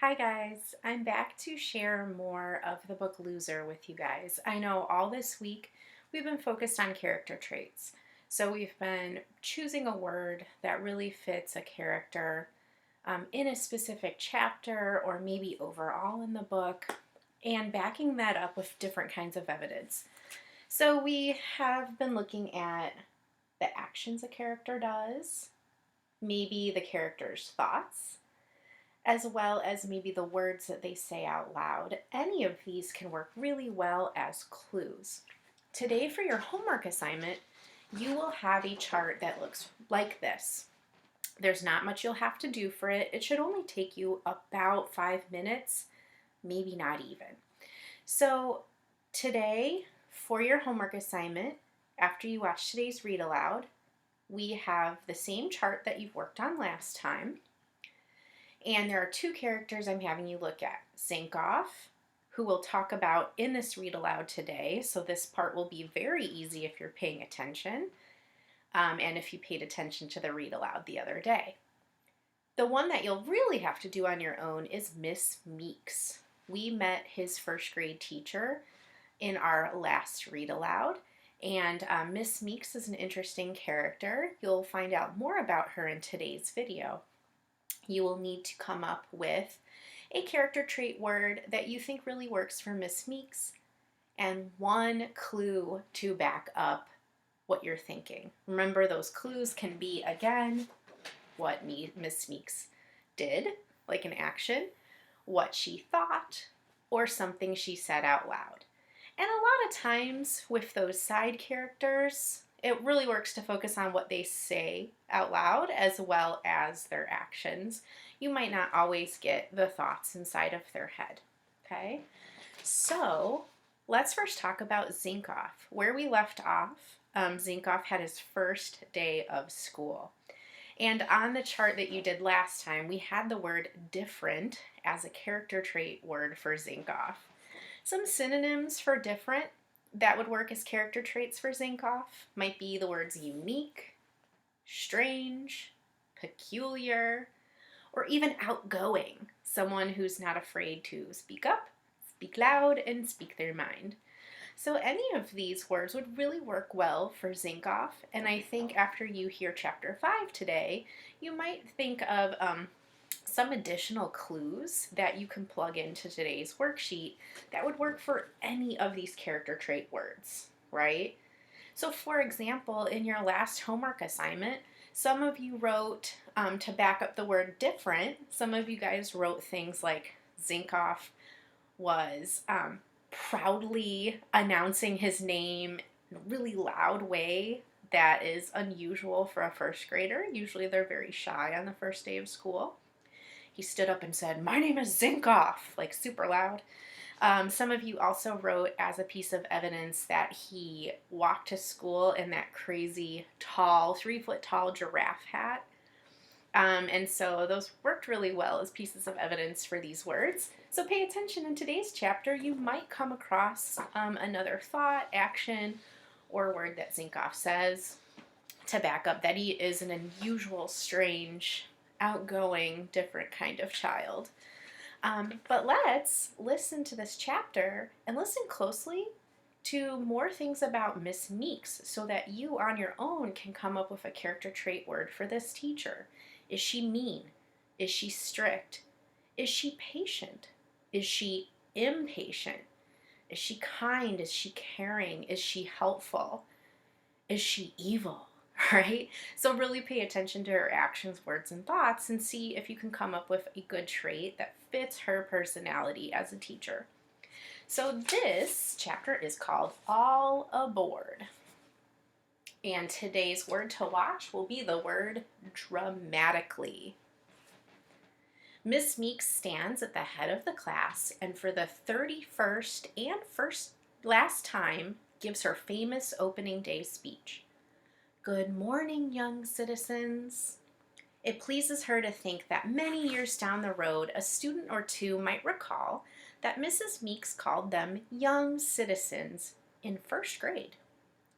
Hi guys, I'm back to share more of the book Loser with you guys. I know all this week we've been focused on character traits. So we've been choosing a word that really fits a character in a specific chapter or maybe overall in the book and backing that up with different kinds of evidence. So we have been looking at the actions a character does, maybe the character's thoughts, as well as maybe the words that they say out loud. Any of these can work really well as clues. Today, for your homework assignment, you will have a chart that looks like this. There's not much you'll have to do for it. It should only take you about 5 minutes, maybe not even. So, today, for your homework assignment, after you watch today's read aloud, we have the same chart that you've worked on last time. And there are two characters I'm having you look at. Zinkoff, who we'll talk about in this read aloud today. So this part will be very easy if you're paying attention and if you paid attention to the read aloud the other day. The one that you'll really have to do on your own is Miss Meeks. We met his first grade teacher in our last read aloud. And Miss Meeks is an interesting character. You'll find out more about her in today's video. You will need to come up with a character trait word that you think really works for Miss Meeks and one clue to back up what you're thinking. Remember, those clues can be, again, what Miss Meeks did, like an action, what she thought, or something she said out loud. And a lot of times with those side characters, it really works to focus on what they say out loud as well as their actions. You might not always get the thoughts inside of their head, okay? So let's first talk about Zinkoff. Where we left off, Zinkoff had his first day of school. And on the chart that you did last time, we had the word different as a character trait word for Zinkoff. Some synonyms for different that would work as character traits for Zinkoff might be the words unique, strange, peculiar, or even outgoing, someone who's not afraid to speak up, speak loud, and speak their mind. So any of these words would really work well for Zinkoff, and I think after you hear chapter 5 today, you might think of some additional clues that you can plug into today's worksheet that would work for any of these character trait words, right? So for example, in your last homework assignment, some of you wrote, to back up the word different, some of you guys wrote things like Zinkoff was proudly announcing his name in a really loud way that is unusual for a first grader. Usually they're very shy on the first day of school. He stood up and said, "My name is Zinkoff," like super loud. Some of you also wrote as a piece of evidence that he walked to school in that crazy tall, 3-foot tall giraffe hat. And so those worked really well as pieces of evidence for these words. So pay attention in today's chapter. You might come across another thought, action, or word that Zinkoff says to back up that he is an unusual, strange, outgoing, different kind of child. But let's listen to this chapter and listen closely to more things about Miss Meeks so that you on your own can come up with a character trait word for this teacher. Is she mean? Is she strict? Is she patient? Is she impatient? Is she kind? Is she caring? Is she helpful? Is she evil? Right? So really pay attention to her actions, words, and thoughts and see if you can come up with a good trait that fits her personality as a teacher. So this chapter is called All Aboard. And today's word to watch will be the word dramatically. Miss Meeks stands at the head of the class and for the 31st and last time gives her famous opening day speech. Good morning, young citizens. It pleases her to think that many years down the road, a student or two might recall that Mrs. Meeks called them young citizens in first grade.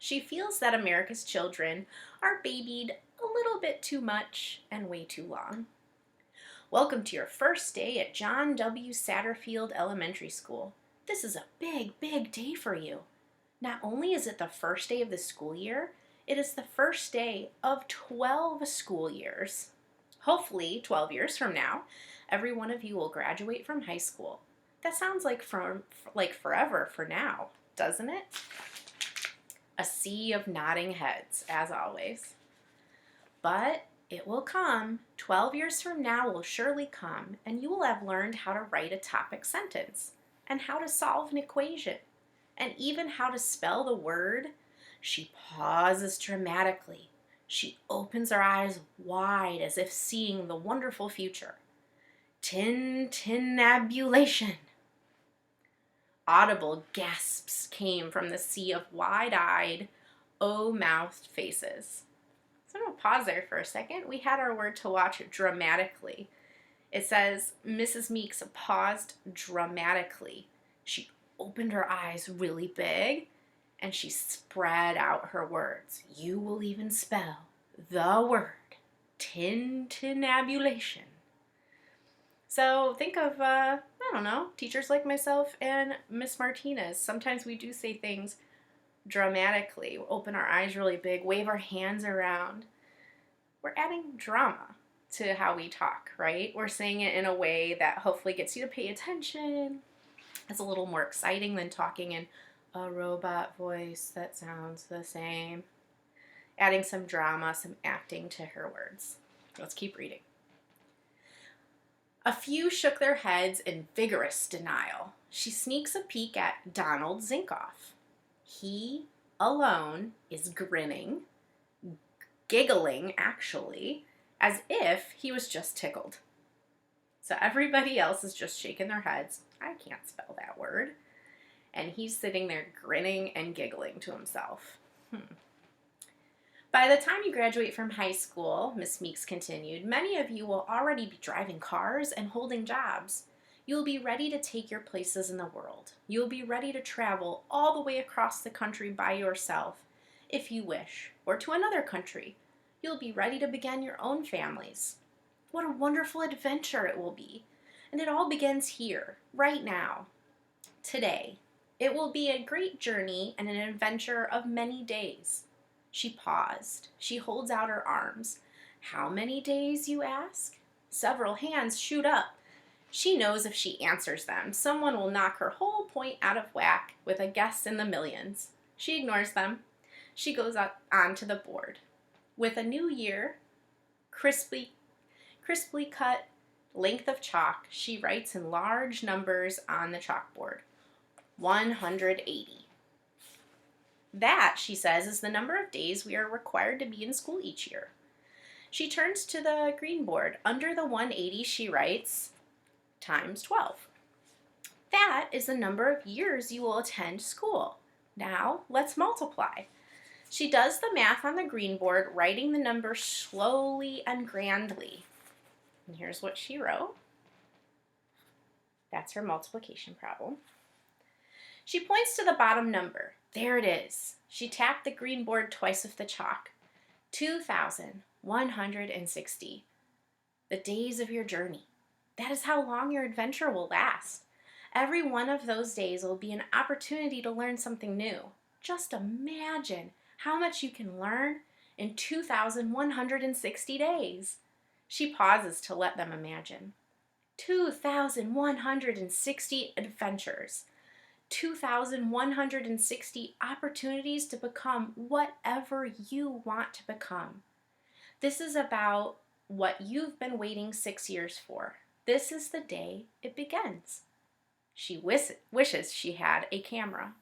She feels that America's children are babied a little bit too much and way too long. Welcome to your first day at John W. Satterfield Elementary School. This is a big, big day for you. Not only is it the first day of the school year, it is the first day of 12 school years. Hopefully, 12 years from now, every one of you will graduate from high school. That sounds like forever for now, doesn't it? A sea of nodding heads, as always. But it will come. 12 years from now will surely come, and you will have learned how to write a topic sentence, and how to solve an equation, and even how to spell the word. She pauses dramatically. She opens her eyes wide as if seeing the wonderful future. Tintinnabulation. Audible gasps came from the sea of wide-eyed, O-mouthed faces. So I'm going to pause there for a second. We had our word to watch dramatically. It says, Mrs. Meeks paused dramatically. She opened her eyes really big, and she spread out her words. You will even spell the word tintinnabulation. So think of, teachers like myself and Miss Martinez. Sometimes we do say things dramatically, open our eyes really big, wave our hands around. We're adding drama to how we talk, right? We're saying it in a way that hopefully gets you to pay attention. It's a little more exciting than talking in a robot voice that sounds the same. Adding some drama, some acting to her words. Let's keep reading. A few shook their heads in vigorous denial. She sneaks a peek at Donald Zinkoff. He alone is grinning, giggling actually, as if he was just tickled. So everybody else is just shaking their heads. I can't spell that word. And he's sitting there grinning and giggling to himself. By the time you graduate from high school, Miss Meeks continued, many of you will already be driving cars and holding jobs. You will be ready to take your places in the world. You will be ready to travel all the way across the country by yourself, if you wish, or to another country. You'll be ready to begin your own families. What a wonderful adventure it will be. And it all begins here, right now, today. It will be a great journey and an adventure of many days. She paused. She holds out her arms. How many days, you ask? Several hands shoot up. She knows if she answers them, someone will knock her whole point out of whack with a guess in the millions. She ignores them. She goes onto the board. With a new year, crisply cut length of chalk, she writes in large numbers on the chalkboard. 180. That, she says, is the number of days we are required to be in school each year. She turns to the green board. Under the 180, she writes times 12. That is the number of years you will attend school. Now, let's multiply. She does the math on the green board, writing the number slowly and grandly. And here's what she wrote. That's her multiplication problem. She points to the bottom number. There it is. She tapped the green board twice with the chalk. 2,160. The days of your journey. That is how long your adventure will last. Every one of those days will be an opportunity to learn something new. Just imagine how much you can learn in 2,160 days. She pauses to let them imagine. 2,160 adventures. 2,160 opportunities to become whatever you want to become. This is about what you've been waiting 6 years for. This is the day it begins. She wishes she had a camera.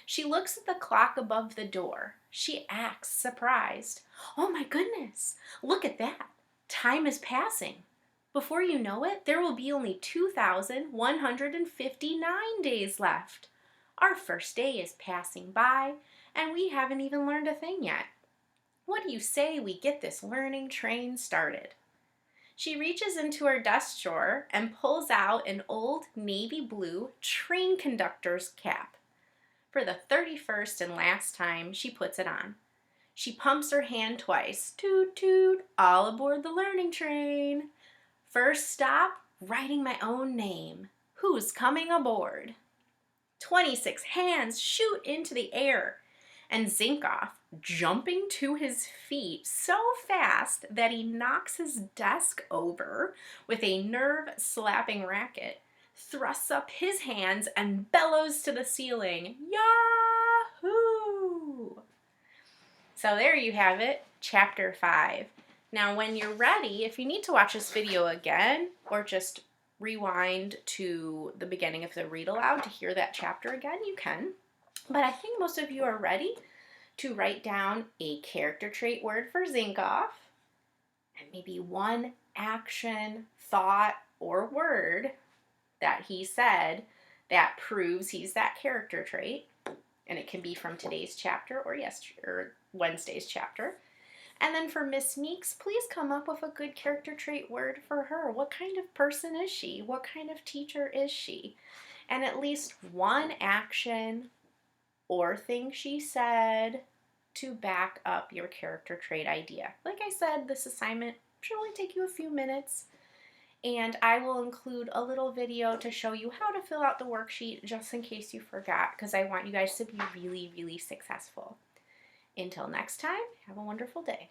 She looks at the clock above the door. She acts surprised. Oh my goodness, look at that. Time is passing. Before you know it, there will be only 2,159 days left. Our first day is passing by, and we haven't even learned a thing yet. What do you say we get this learning train started? She reaches into her desk drawer and pulls out an old navy blue train conductor's cap. For the 31st and last time, she puts it on. She pumps her hand twice. Toot toot, all aboard the learning train. First stop, writing my own name. Who's coming aboard? 26 hands shoot into the air, and Zinkoff, jumping to his feet so fast that he knocks his desk over with a nerve-slapping racket, thrusts up his hands and bellows to the ceiling, Yahoo! So there you have it, Chapter 5. Now when you're ready, if you need to watch this video again or just rewind to the beginning of the read aloud to hear that chapter again, you can. But I think most of you are ready to write down a character trait word for Zinkoff and maybe one action, thought, or word that he said that proves he's that character trait. And it can be from today's chapter or Wednesday's chapter. And then for Miss Meeks, please come up with a good character trait word for her. What kind of person is she? What kind of teacher is she? And at least one action or thing she said to back up your character trait idea. Like I said, this assignment should only take you a few minutes, and I will include a little video to show you how to fill out the worksheet just in case you forgot, because I want you guys to be really, really successful. Until next time, have a wonderful day.